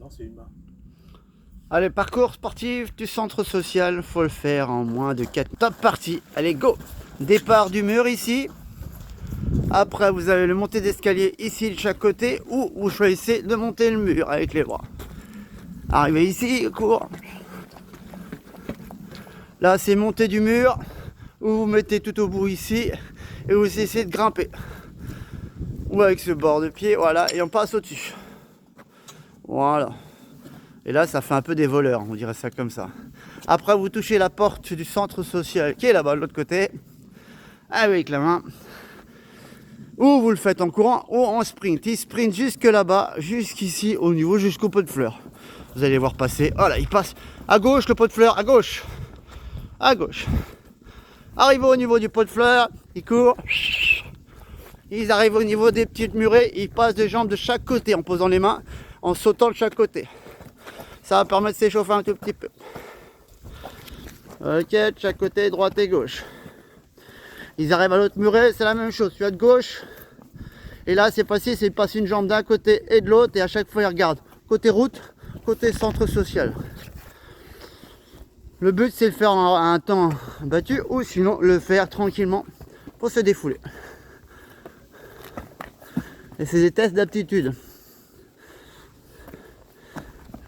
Non, c'est une main. Allez, parcours sportif du centre social, faut le faire en moins de 4. Top parti, allez go. Départ du mur ici. Après, vous avez le montée d'escalier ici de chaque côté ou vous choisissez de monter le mur avec les bras. Arrivez ici, cours. Là, c'est montée du mur où vous mettez tout au bout ici et vous essayez de grimper. Ou avec ce bord de pied, voilà, et on passe au-dessus. Voilà. Et là, ça fait un peu des voleurs, on dirait ça comme ça. Après, vous touchez la porte du centre social qui est là-bas de l'autre côté, avec la main. Ou vous le faites en courant ou en sprint. Il sprint jusque là-bas, jusqu'ici, au niveau, jusqu'au pot de fleurs. Vous allez voir passer. Voilà, il passe à gauche, le pot de fleurs, à gauche. À gauche. Arrivé au niveau du pot de fleurs, il court. Ils arrivent au niveau des petites murets, ils passent des jambes de chaque côté en posant les mains, en sautant de chaque côté. Ça va permettre de s'échauffer un tout petit peu. Ok, de chaque côté, droite et gauche. Ils arrivent à l'autre muret, c'est la même chose. Tu as de gauche. Et là, c'est passé, c'est passer une jambe d'un côté et de l'autre. Et à chaque fois, ils regardent côté route, côté centre social. Le but, c'est de le faire à un temps battu ou sinon le faire tranquillement pour se défouler. Et c'est des tests d'aptitude.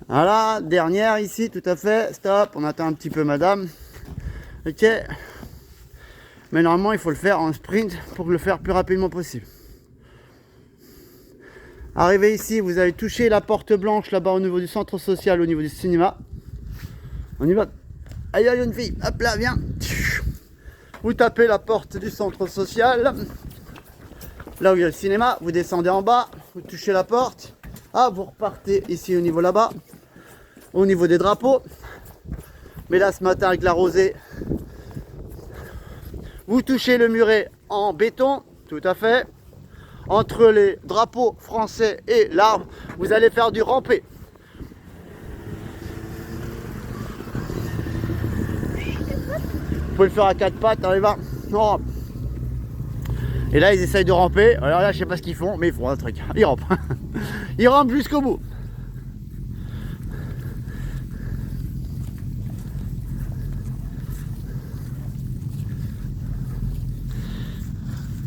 Voilà, dernière ici, tout à fait. Stop, on attend un petit peu madame. Ok. Mais normalement, il faut le faire en sprint pour le faire le plus rapidement possible. Arrivé ici, vous allez toucher la porte blanche là-bas au niveau du centre social, au niveau du cinéma. On y va. Aïe, aïe, une fille. Hop là, viens. Vous tapez la porte du centre social. Là où il y a le cinéma, vous descendez en bas, vous touchez la porte. Ah, vous repartez ici au niveau là-bas, au niveau des drapeaux. Mais là, ce matin, avec la rosée, vous touchez le muret en béton, tout à fait. Entre les drapeaux français et l'arbre, vous allez faire du rampé. Vous pouvez le faire à quatre pattes, allez va, on rampe. Et là, ils essayent de ramper. Alors là, je sais pas ce qu'ils font, mais ils font un truc. Ils rampent. Ils rampent jusqu'au bout.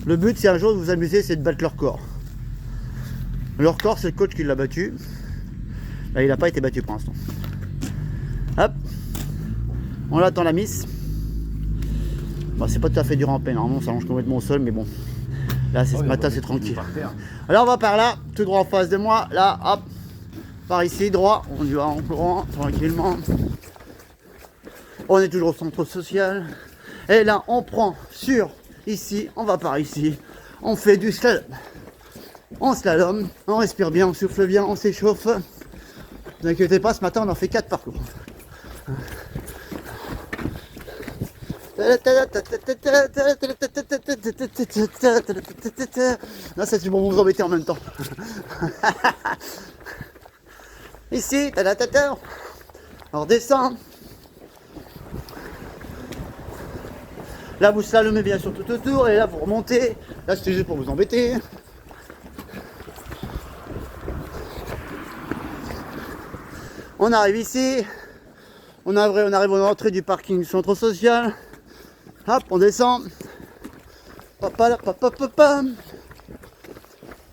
Le but, si un jour vous vous amusez, c'est de battre leur corps. Leur corps, c'est le coach qui l'a battu. Là, il n'a pas été battu pour l'instant. Hop. On attend la miss. Bon, c'est pas tout à fait du rampé, normalement, ça allonge complètement au sol, mais bon. Là, c'est ce matin, c'est tranquille. Alors, on va par là, tout droit en face de moi. Là, hop. Par ici, droit. On y va en courant, tranquillement. On est toujours au centre social. Et là, on prend sur ici. On va par ici. On fait du slalom. On slalom. On respire bien, on souffle bien, on s'échauffe. Ne vous inquiétez pas, ce matin, on en fait 4 parcours. Là, c'est bon, vous vous embêtez en même temps. Ici, on redescend. Là, vous slalomez bien sûr tout autour. Et là, vous remontez. Là, c'était juste pour vous embêter. On arrive ici. On arrive à l'entrée du parking du centre social. Hop, on descend.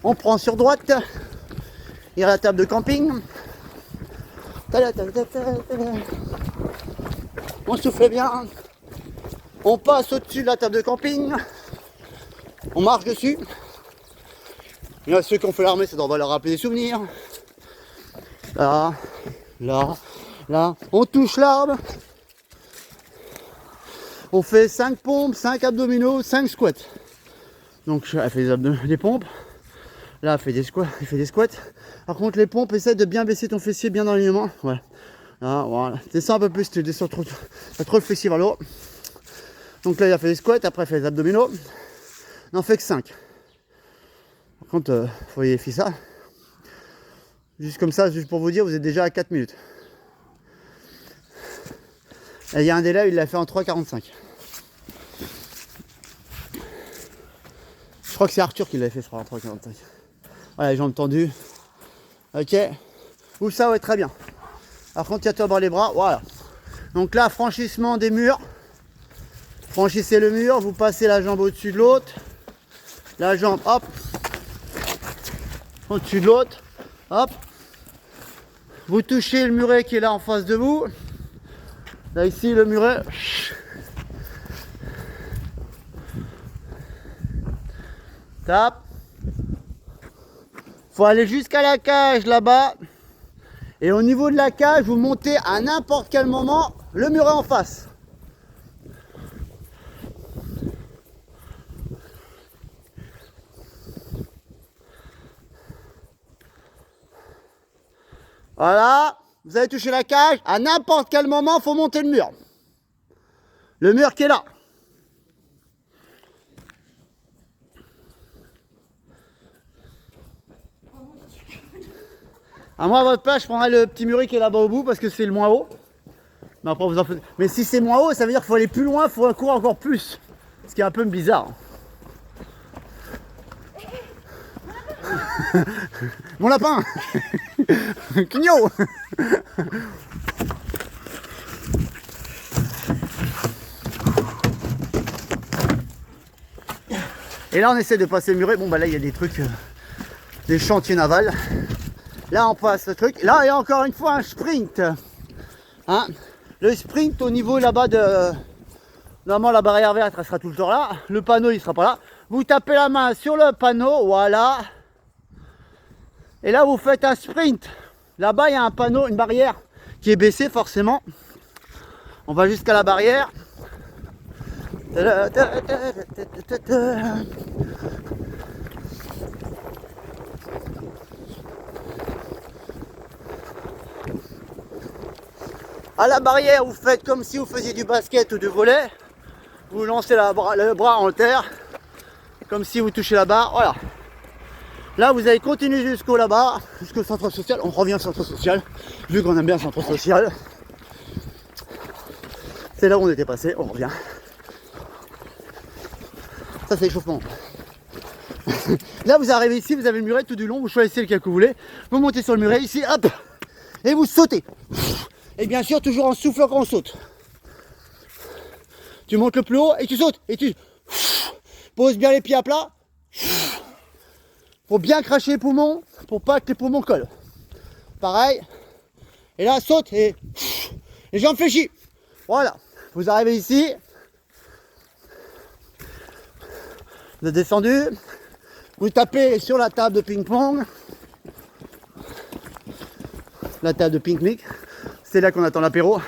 On prend sur droite. Il y a la table de camping. On souffle bien. On passe au-dessus de la table de camping. On marche dessus. Il y a ceux qui ont fait l'armée, ça doit leur rappeler des souvenirs. Là, là, là. On touche l'arbre. On fait 5 pompes, 5 abdominaux, 5 squats. Donc elle fait des pompes. Là, elle fait des squats. Par contre, les pompes, essaie de bien baisser ton fessier bien dans l'alignement. Ouais. Là, voilà. Descends un peu plus, tu descends trop le fessier vers le haut. Donc là, il a fait des squats, après il fait des abdominaux. On n'en fait que 5. Par contre, vous voyez, il fait ça. Juste comme ça, juste pour vous dire, vous êtes déjà à 4 minutes. Et il y a un délai, il l'a fait en 3,45. Je crois que c'est Arthur qui l'avait fait, je crois, en 3,45. Voilà, les jambes tendues. Ok. Ou ça, ouais, très bien. Par contre, tiens-toi dans les bras, voilà. Donc là, franchissement des murs. Franchissez le mur, vous passez la jambe au-dessus de l'autre. La jambe, hop. Au-dessus de l'autre, hop. Vous touchez le muret qui est là en face de vous. Là, ici, le muret. Tape. Faut aller jusqu'à la cage là-bas. Et au niveau de la cage, vous montez à n'importe quel moment le muret en face. Voilà, vous avez touché la cage, à n'importe quel moment, il faut monter le mur. Le mur qui est là. À moi, à votre place, je prendrais le petit muret qui est là-bas au bout parce que c'est le moins haut. Mais après, vous en faites... Mais si c'est moins haut, ça veut dire qu'il faut aller plus loin, il faut courir encore plus. Ce qui est un peu bizarre. Mon lapin. Quignot. Et là on essaie de passer le muret. Bon bah là il y a des trucs, des chantiers navals. Là on passe le truc. Là il y a encore une fois un sprint. Hein, le sprint au niveau là-bas de... Normalement la barrière verte elle sera tout le temps là. Le panneau il sera pas là. Vous tapez la main sur le panneau, voilà. Et là vous faites un sprint. Là-bas il y a un panneau, une barrière qui est baissée forcément. On va jusqu'à la barrière. À la barrière, vous faites comme si vous faisiez du basket ou du volley. Vous lancez le bras en terre, comme si vous touchez la barre. Voilà. Là, vous allez continuer jusqu'au là-bas, jusqu'au centre social. On revient au centre social, vu qu'on aime bien le centre social. C'est là où on était passé, on revient. Ça, c'est l'échauffement. Là, vous arrivez ici, vous avez le muret tout du long, vous choisissez lequel que vous voulez. Vous montez sur le muret ici, hop, et vous sautez. Et bien sûr, toujours en soufflant quand on saute. Tu montes le plus haut et tu sautes. Et tu poses bien les pieds à plat. Faut bien cracher les poumons pour pas que les poumons collent. Pareil. Et là, saute et les jambes fléchies. Voilà. Vous arrivez ici. Vous êtes descendu. Vous tapez sur la table de ping-pong. La table de pique-nique. C'est là qu'on attend l'apéro.